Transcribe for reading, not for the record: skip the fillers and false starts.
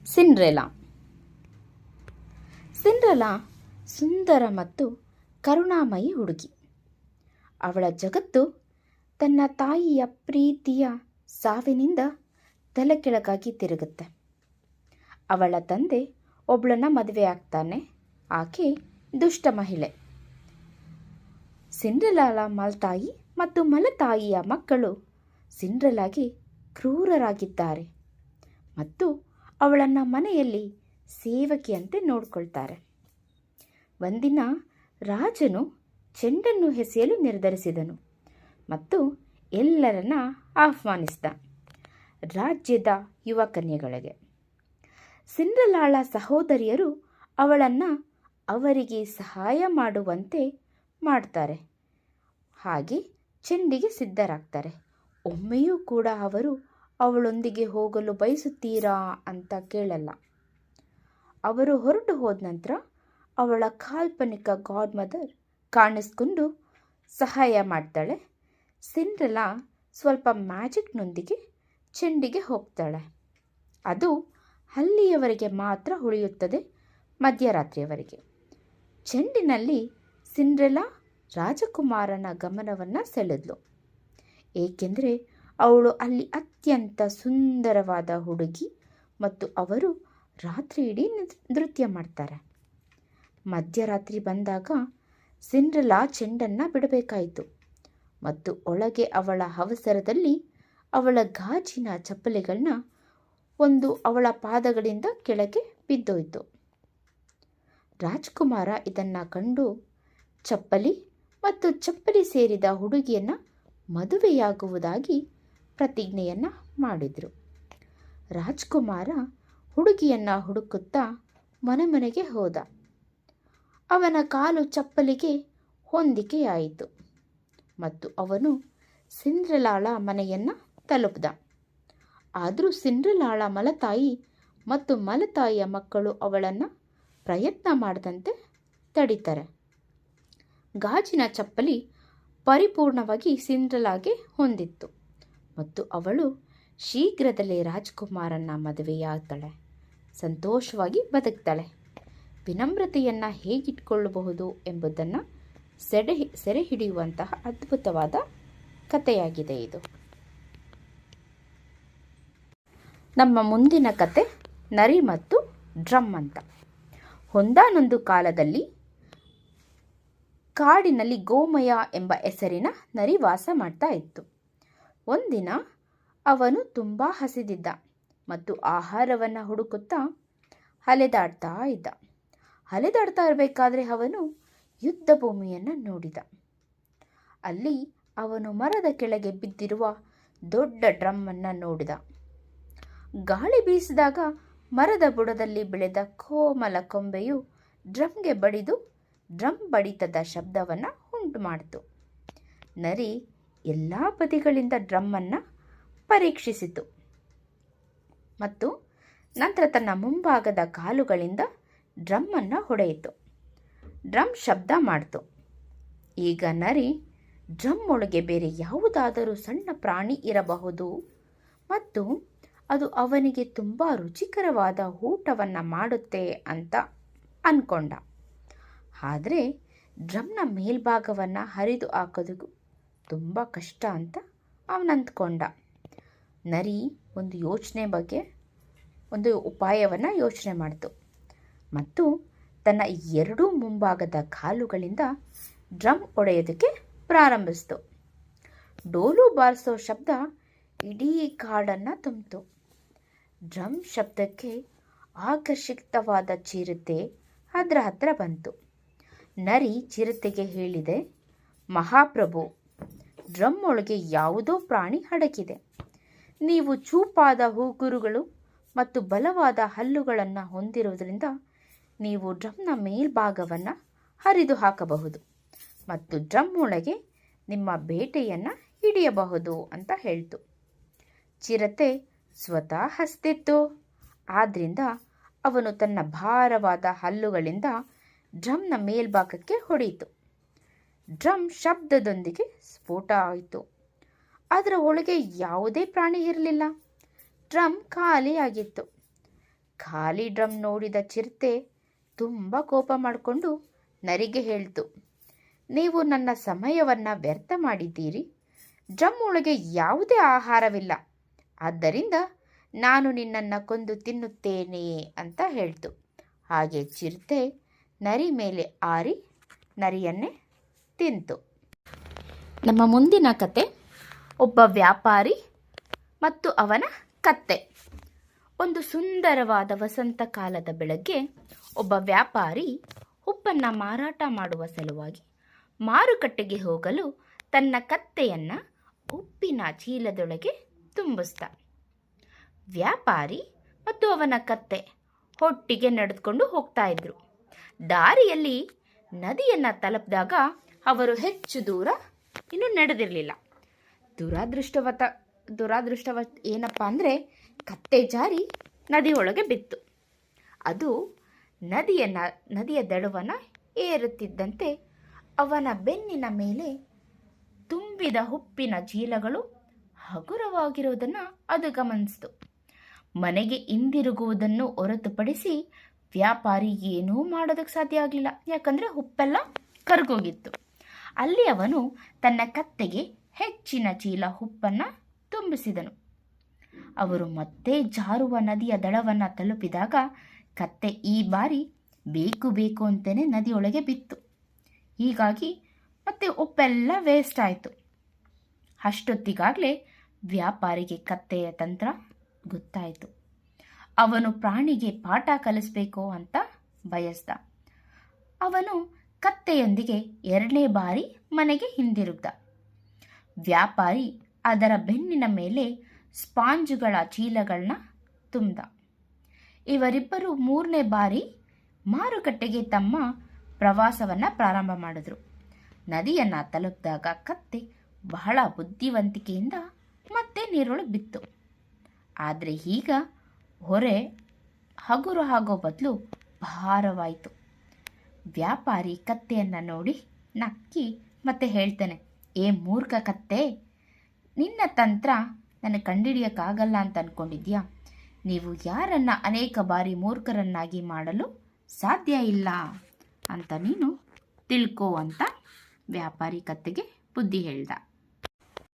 Cinderella. Cinderella ಸುಂದರ ಮತ್ತು ಕರುಣಾಮಯಿ ಹುಡುಗಿ. ಅವಳ ಜಗತ್ತು ತನ್ನ ತಾಯಿಯ ಪ್ರೀತಿಯ ಸಾವಿನಿಂದ ತಲೆಕೆಳಗಾಗಿ ತಿರುಗುತ್ತೆ. ಅವಳ ತಂದೆ ಒಬ್ಬಳನ್ನ ಮದುವೆ ಆಗ್ತಾನೆ. ಆಕೆ ದುಷ್ಟ ಮಹಿಳೆ. ಸಿಂಡ್ರೆಲಾಳ ಮಲತಾಯಿ ಮತ್ತು ಮಲತಾಯಿಯ ಮಕ್ಕಳು ಸಿಂಡ್ರೆಲಾಗೆ ಕ್ರೂರರಾಗಿದ್ದಾರೆ ಮತ್ತು ಅವಳನ್ನು ಮನೆಯಲ್ಲಿ ಸೇವಕಿಯಂತೆ ನೋಡಿಕೊಳ್ತಾರೆ. ಒಂದಿನ ರಾಜನು ಚೆಂಡನ್ನು ಎಸೆಯಲು ನಿರ್ಧರಿಸಿದನು ಮತ್ತು ಎಲ್ಲರನ್ನ ಆಹ್ವಾನಿಸಿದ. ರಾಜ್ಯದ ಯುವ ಕನ್ಯೆಗಳಿಗೆ ಸಿಂಡ್ರೆಲಾಳ ಸಹೋದರಿಯರು ಅವಳನ್ನು ಅವರಿಗೆ ಸಹಾಯ ಮಾಡುವಂತೆ ಮಾಡ್ತಾರೆ. ಹಾಗೆ ಚೆಂಡಿಗೆ ಸಿದ್ಧರಾಗ್ತಾರೆ. ಒಮ್ಮೆಯೂ ಕೂಡ ಅವರು ಅವಳೊಂದಿಗೆ ಹೋಗಲು ಬಯಸುತ್ತೀರಾ ಅಂತ ಕೇಳಲ್ಲ. ಅವರು ಹೊರಟು ಹೋದ ನಂತರ ಅವಳ ಕಾಲ್ಪನಿಕ ಗಾಡ್ ಮದರ್ ಕಾಣಿಸ್ಕೊಂಡು ಸಹಾಯ ಮಾಡ್ತಾಳೆ. ಸಿಂಡ್ರೆಲಾ ಸ್ವಲ್ಪ ಮ್ಯಾಜಿಕ್ನೊಂದಿಗೆ ಚೆಂಡಿಗೆ ಹೋಗ್ತಾಳೆ. ಅದು ಅಲ್ಲಿಯವರೆಗೆ ಮಾತ್ರ ಉಳಿಯುತ್ತದೆ, ಮಧ್ಯರಾತ್ರಿಯವರೆಗೆ. ಚೆಂಡಿನಲ್ಲಿ ಸಿಂಡ್ರೆಲಾ ರಾಜಕುಮಾರನ ಗಮನವನ್ನು ಸೆಳೆದ್ಲು, ಏಕೆಂದರೆ ಅವಳು ಅಲ್ಲಿ ಅತ್ಯಂತ ಸುಂದರವಾದ ಹುಡುಗಿ ಮತ್ತು ಅವರು ರಾತ್ರಿ ಇಡೀ ನೃತ್ಯ ಮಾಡ್ತಾರೆ. ಮಧ್ಯರಾತ್ರಿ ಬಂದಾಗ ಸಿಂಡ್ರೆಲಾ ಚೆಂಡನ್ನು ಬಿಡಬೇಕಾಯಿತು ಮತ್ತು ಒಳಗೆ ಅವಳ ಅವಸರದಲ್ಲಿ ಅವಳ ಗಾಜಿನ ಚಪ್ಪಲಿಗಳನ್ನ ಒಂದು ಅವಳ ಪಾದಗಳಿಂದ ಕೆಳಗೆ ಬಿದ್ದೋಯ್ತು. ರಾಜ್ಕುಮಾರ ಇದನ್ನು ಕಂಡು ಚಪ್ಪಲಿ ಮತ್ತು ಚಪ್ಪಲಿ ಸೇರಿದ ಹುಡುಗಿಯನ್ನು ಮದುವೆಯಾಗುವುದಾಗಿ ಪ್ರತಿಜ್ಞೆಯನ್ನು ಮಾಡಿದರು. ರಾಜ್ಕುಮಾರ ಹುಡುಗಿಯನ್ನು ಹುಡುಕುತ್ತಾ ಮನೆಗೆ ಹೋದ. ಅವನ ಕಾಲು ಚಪ್ಪಲಿಗೆ ಹೊಂದಿಕೆಯಾಯಿತು ಮತ್ತು ಅವನು ಸಿಂಡ್ರೆಲಾಳ ಮನೆಯನ್ನು ತಲುಪಿದ. ಆದರೂ ಸಿಂಡ್ರೆಲಾಳ ಮಲತಾಯಿ ಮತ್ತು ಮಲತಾಯಿಯ ಮಕ್ಕಳು ಅವಳನ್ನು ಪ್ರಯತ್ನ ಮಾಡದಂತೆ ತಡೀತಾರೆ. ಗಾಜಿನ ಚಪ್ಪಲಿ ಪರಿಪೂರ್ಣವಾಗಿ ಸಿಂಡ್ರೆಲಾಗೆ ಹೊಂದಿತ್ತು ಮತ್ತು ಅವಳು ಶೀಘ್ರದಲ್ಲೇ ರಾಜ್ಕುಮಾರನ ಮದುವೆಯಾಗ್ತಾಳೆ, ಸಂತೋಷವಾಗಿ ಬದುಕ್ತಾಳೆ. ವಿನಮ್ರತೆಯನ್ನು ಹೇಗಿಟ್ಕೊಳ್ಳಬಹುದು ಎಂಬುದನ್ನು ಸೆರೆ ಹಿಡಿಯುವಂತಹ ಅದ್ಭುತವಾದ ಕಥೆಯಾಗಿದೆ ಇದು. ನಮ್ಮ ಮುಂದಿನ ಕತೆ ನರಿ ಮತ್ತು ಡ್ರಮ್ ಅಂತ. ಒಂದಾನೊಂದು ಕಾಲದಲ್ಲಿ ಕಾಡಿನಲ್ಲಿ ಗೋಮಯ ಎಂಬ ಹೆಸರಿನ ನರಿ ವಾಸ ಮಾಡ್ತಾ ಇತ್ತು. ಒಂದಿನ ಅವನು ತುಂಬ ಹಸಿದಿದ್ದ ಮತ್ತು ಆಹಾರವನ್ನು ಹುಡುಕುತ್ತಾ ಅಲೆದಾಡ್ತಾ ಇರಬೇಕಾದ್ರೆ ಅವನು ಯುದ್ಧ ಭೂಮಿಯನ್ನು ನೋಡಿದ. ಅಲ್ಲಿ ಅವನು ಮರದ ಕೆಳಗೆ ಬಿದ್ದಿರುವ ದೊಡ್ಡ ಡ್ರಮ್ಮನ್ನು ನೋಡಿದ. ಗಾಳಿ ಬೀಸಿದಾಗ ಮರದ ಬುಡದಲ್ಲಿ ಬೆಳೆದ ಕೋಮಲ ಕೊಂಬೆಯು ಡ್ರಮ್ಗೆ ಬಡಿದು ಡ್ರಮ್ ಬಡಿತದ ಶಬ್ದವನ್ನು ಉಂಟು ಮಾಡಿತು. ನರಿ ಎಲ್ಲ ಬದಿಗಳಿಂದ ಡ್ರಮ್ಮನ್ನು ಪರೀಕ್ಷಿಸಿತು ಮತ್ತು ನಂತರ ತನ್ನ ಮುಂಭಾಗದ ಕಾಲುಗಳಿಂದ ಡ್ರಮ್ಮನ್ನು ಹೊಡೆಯಿತು. ಡ್ರಮ್ ಶಬ್ದ ಮಾಡಿತು. ಈಗ ನರಿ ಡ್ರಮ್ ಒಳಗೆ ಬೇರೆ ಯಾವುದಾದರೂ ಸಣ್ಣ ಪ್ರಾಣಿ ಇರಬಹುದು ಮತ್ತು ಅದು ಅವನಿಗೆ ತುಂಬ ರುಚಿಕರವಾದ ಊಟವನ್ನು ಮಾಡುತ್ತೆ ಅಂತ ಅಂದ್ಕೊಂಡ. ಆದರೆ ಡ್ರಮ್ನ ಮೇಲ್ಭಾಗವನ್ನು ಹರಿದು ಹಾಕೋದು ತುಂಬ ಕಷ್ಟ ಅಂತ ಅವನಂದ್ಕೊಂಡ. ನರಿ ಒಂದು ಉಪಾಯವನ್ನು ಯೋಚನೆ ಮಾಡಿತು ಮತ್ತು ತನ್ನ ಎರಡೂ ಮುಂಭಾಗದ ಕಾಲುಗಳಿಂದ ಡ್ರಮ್ ಹೊಡೆಯೋದಕ್ಕೆ ಪ್ರಾರಂಭಿಸಿತು. ಡೋಲು ಬಾರಿಸೋ ಶಬ್ದ ಇಡೀ ಕಾಡನ್ನು ತುಂಬಿತು. ಡ್ರಮ್ ಶಬ್ದಕ್ಕೆ ಆಕರ್ಷಿತವಾದ ಚಿರತೆ ಅದರ ಹತ್ರ ಬಂತು. ನರಿ ಚಿರತೆಗೆ ಹೇಳಿದೆ, ಮಹಾಪ್ರಭು, ಡ್ರಮ್ ಒಳಗೆ ಯಾವುದೋ ಪ್ರಾಣಿ ಅಡಗಿದೆ. ನೀವು ಚೂಪಾದ ಉಗುರುಗಳು ಮತ್ತು ಬಲವಾದ ಹಲ್ಲುಗಳನ್ನು ಹೊಂದಿರುವುದರಿಂದ ನೀವು ಡ್ರಮ್ನ ಮೇಲ್ಭಾಗವನ್ನು ಹರಿದು ಹಾಕಬಹುದು ಮತ್ತು ಡ್ರಮ್ ಒಳಗೆ ನಿಮ್ಮ ಬೇಟೆಯನ್ನು ಹಿಡಿಯಬಹುದು ಅಂತ ಹೇಳ್ತು. ಚಿರತೆ ಸ್ವತಃ ಹಸ್ತಿತ್ತು. ಆದ್ದರಿಂದ ಅವನು ತನ್ನ ಭಾರವಾದ ಹಲ್ಲುಗಳಿಂದ ಡ್ರಮ್ನ ಮೇಲ್ಭಾಗಕ್ಕೆ ಹೊಡೆಯಿತು. ಡ್ರಮ್ ಶಬ್ದದೊಂದಿಗೆ ಸ್ಫೋಟ ಆಯಿತು. ಅದರ ಒಳಗೆ ಯಾವುದೇ ಪ್ರಾಣಿ ಇರಲಿಲ್ಲ. ಡ್ರಮ್ ಖಾಲಿಯಾಗಿತ್ತು. ಖಾಲಿ ಡ್ರಮ್ ನೋಡಿದ ಚಿರತೆ ತುಂಬ ಕೋಪ ಮಾಡಿಕೊಂಡು ನರಿಗೆ ಹೇಳ್ತು, ನೀವು ನನ್ನ ಸಮಯವನ್ನು ವ್ಯರ್ಥ ಮಾಡಿದ್ದೀರಿ. ಡ್ರಮ್ ಒಳಗೆ ಯಾವುದೇ ಆಹಾರವಿಲ್ಲ, ಆದ್ದರಿಂದ ನಾನು ನಿನ್ನನ್ನು ಕೊಂದು ತಿನ್ನುತ್ತೇನೆ ಅಂತ ಹೇಳ್ತು. ಹಾಗೆ ಚಿರತೆ ನರಿ ಮೇಲೆ ಆರಿ ನರಿಯನ್ನೇ ತಿಂತು. ನಮ್ಮ ಮುಂದಿನ ಕತೆ ಒಬ್ಬ ವ್ಯಾಪಾರಿ ಮತ್ತು ಅವನ ಕತ್ತೆ. ಒಂದು ಸುಂದರವಾದ ವಸಂತ ಕಾಲದ ಬೆಳಗ್ಗೆ ಒಬ್ಬ ವ್ಯಾಪಾರಿ ಉಪ್ಪನ್ನು ಮಾರಾಟ ಮಾಡುವ ಸಲುವಾಗಿ ಮಾರುಕಟ್ಟೆಗೆ ಹೋಗಲು ತನ್ನ ಕತ್ತೆಯನ್ನು ಉಪ್ಪಿನ ಚೀಲದೊಳಗೆ ತುಂಬಿಸ್ದ. ವ್ಯಾಪಾರಿ ಮತ್ತು ಅವನ ಕತ್ತೆ ಒಟ್ಟಿಗೆ ನಡೆದುಕೊಂಡು ಹೋಗ್ತಾ ಇದ್ರು. ದಾರಿಯಲ್ಲಿ ನದಿಯನ್ನು ತಲುಪಿದಾಗ ಅವರು ಹೆಚ್ಚು ದೂರ ಇನ್ನೂ ನಡೆದಿರಲಿಲ್ಲ. ದುರಾದೃಷ್ಟವ ಏನಪ್ಪ ಅಂದರೆ ಕತ್ತೆ ಜಾರಿ ನದಿಯೊಳಗೆ ಬಿತ್ತು. ಅದು ನದಿಯ ದಡವನ್ನು ಏರುತ್ತಿದ್ದಂತೆ ಅವನ ಬೆನ್ನಿನ ಮೇಲೆ ತುಂಬಿದ ಉಪ್ಪಿನ ಚೀಲಗಳು ಹಗುರವಾಗಿರುವುದನ್ನು ಅದು ಗಮನಿಸಿತು. ಮನೆಗೆ ಹಿಂದಿರುಗುವುದನ್ನು ಹೊರತುಪಡಿಸಿ ವ್ಯಾಪಾರಿ ಏನೂ ಮಾಡೋದಕ್ಕೆ ಸಾಧ್ಯ ಆಗಲಿಲ್ಲ, ಯಾಕಂದರೆ ಉಪ್ಪೆಲ್ಲ ಕರಗೋಗಿತ್ತು. ಅಲ್ಲಿ ಅವನು ತನ್ನ ಕತ್ತೆಗೆ ಹೆಚ್ಚಿನ ಚೀಲ ಉಪ್ಪನ್ನು ತುಂಬಿಸಿದನು. ಅವರು ಮತ್ತೆ ಜಾರುವ ನದಿಯ ದಡವನ್ನು ತಲುಪಿದಾಗ ಕತ್ತೆ ಈ ಬಾರಿ ಬೇಕು ಅಂತಲೇ ನದಿಯೊಳಗೆ ಬಿತ್ತು. ಹೀಗಾಗಿ ಮತ್ತೆ ಉಪ್ಪೆಲ್ಲ ವೇಸ್ಟ್ ಆಯಿತು. ಅಷ್ಟೊತ್ತಿಗಾಗಲೇ ವ್ಯಾಪಾರಿಗೆ ಕತ್ತೆಯ ತಂತ್ರ ಗೊತ್ತಾಯಿತು. ಅವನು ಪ್ರಾಣಿಗೆ ಪಾಠ ಕಲಿಸಬೇಕು ಅಂತ ಬಯಸ್ದ. ಅವನು ಕತ್ತೆಯೊಂದಿಗೆ 2ನೇ ಬಾರಿ ಮನೆಗೆ ಹಿಂದಿರುಗ್ದ. ವ್ಯಾಪಾರಿ ಅದರ ಬೆನ್ನಿನ ಮೇಲೆ ಸ್ಪಾಂಜುಗಳ ಚೀಲಗಳನ್ನ ತುಂಬಿದ. ಇವರಿಬ್ಬರು 3ನೇ ಬಾರಿ ಮಾರುಕಟ್ಟೆಗೆ ತಮ್ಮ ಪ್ರವಾಸವನ್ನು ಪ್ರಾರಂಭ ಮಾಡಿದ್ರು. ನದಿಯನ್ನು ತಲುಪಿದಾಗ ಕತ್ತೆ ಬಹಳ ಬುದ್ಧಿವಂತಿಕೆಯಿಂದ ಮತ್ತೆ ನೀರೊಳಗೆ ಬಿತ್ತು. ಆದರೆ ಈಗ ಹೊರೆ ಹಗುರ ಆಗೋ ಬದಲು ಭಾರವಾಯಿತು. ವ್ಯಾಪಾರಿ ಕತ್ತೆಯನ್ನು ನೋಡಿ ನಕ್ಕಿ ಮತ್ತೆ ಹೇಳ್ತಾನೆ, ಏ ಮೂರ್ಖ ಕತ್ತೆ, ನಿನ್ನ ತಂತ್ರ ನನಗೆ ಕಂಡುಹಿಡಿಯೋಕ್ಕಾಗಲ್ಲ ಅಂತ ಅಂದ್ಕೊಂಡಿದ್ಯಾ? ನೀವು ಯಾರನ್ನು ಅನೇಕ ಬಾರಿ ಮೂರ್ಖರನ್ನಾಗಿ ಮಾಡಲು ಸಾಧ್ಯ ಇಲ್ಲ ಅಂತ ನೀನು ತಿಳ್ಕೋ ಅಂತ ವ್ಯಾಪಾರಿ ಕತ್ತೆಗೆ ಬುದ್ಧಿ ಹೇಳ್ದ.